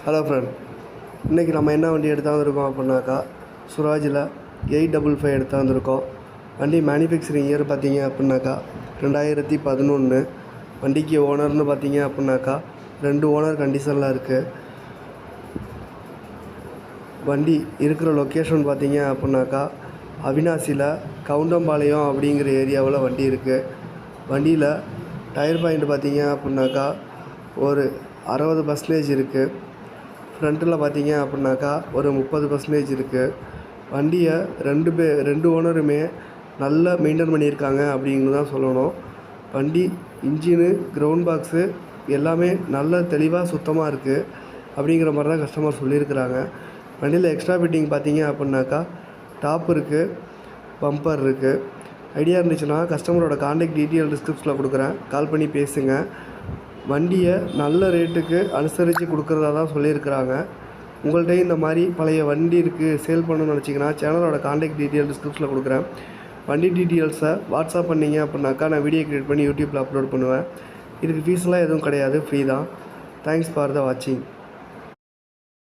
Hello friend, இன்றைக்கி நம்ம என்ன வண்டி எடுத்து வந்திருக்கோம் அப்படின்னாக்கா சுராஜில் 855 எடுத்து வந்திருக்கோம். வண்டி மேனுஃபேக்சரிங் இயர் பார்த்திங்க அப்படின்னாக்கா 2011. வண்டிக்கு ஓனர்னு பார்த்திங்க அப்படின்னாக்கா 2 ஓனர் கண்டிஷனில் இருக்குது. வண்டி இருக்கிற லொக்கேஷன் பார்த்திங்க அப்படின்னாக்கா அவினாசியில் கவுண்டம்பாளையம் அப்படிங்கிற ஏரியாவில் வண்டி இருக்குது. வண்டியில் டயர் பாயிண்ட் பார்த்திங்க அப்படின்னாக்கா ஒரு 60% இருக்குது. ஃப்ரண்ட்டில் பார்த்திங்க அப்படின்னாக்கா ஒரு 30% இருக்குது. வண்டியை ரெண்டு ஓனருமே நல்லா மெயின்டைன் பண்ணியிருக்காங்க அப்படிங்கிறது தான் சொல்லணும். வண்டி இன்ஜினு, கிரவுண்ட் பாக்ஸு எல்லாமே நல்ல தெளிவாக சுத்தமாக இருக்குது அப்படிங்கிற மாதிரி தான் கஸ்டமர் சொல்லியிருக்கிறாங்க. வண்டியில் எக்ஸ்ட்ரா ஃபிட்டிங் பார்த்திங்க அப்படின்னாக்கா டாப் இருக்குது, பம்பர் இருக்குது. ஐடியா இருந்துச்சுன்னா கஸ்டமரோட கான்டாக்ட் டீட்டெயில் டிஸ்கிரிப்ஷனில் கொடுக்குறேன், கால் பண்ணி பேசுங்க. வண்டியை நல்ல ரேட்டுக்கு அனுசரித்து கொடுக்குறதா தான் சொல்லியிருக்கிறாங்க. உங்கள்கிட்ட இந்த மாதிரி பழைய வண்டி இருக்குது, சேல் பண்ணணும்னு நினச்சிங்கன்னா சேனலோட கான்டாக்ட் டீட்டெயில் டிஸ்கிரிப்ஷனில் கொடுக்குறேன். வண்டி டீட்டெயில்ஸை வாட்ஸ்அப் பண்ணிங்க அப்படின்னாக்கா நான் வீடியோ க்ரியேட் பண்ணி யூடியூப்பில் அப்லோட் பண்ணுவேன். இதுக்கு ஃபீஸ்லாம் எதுவும் கிடையாது, ஃப்ரீ தான். தேங்க்ஸ் ஃபார் த வாட்சிங்.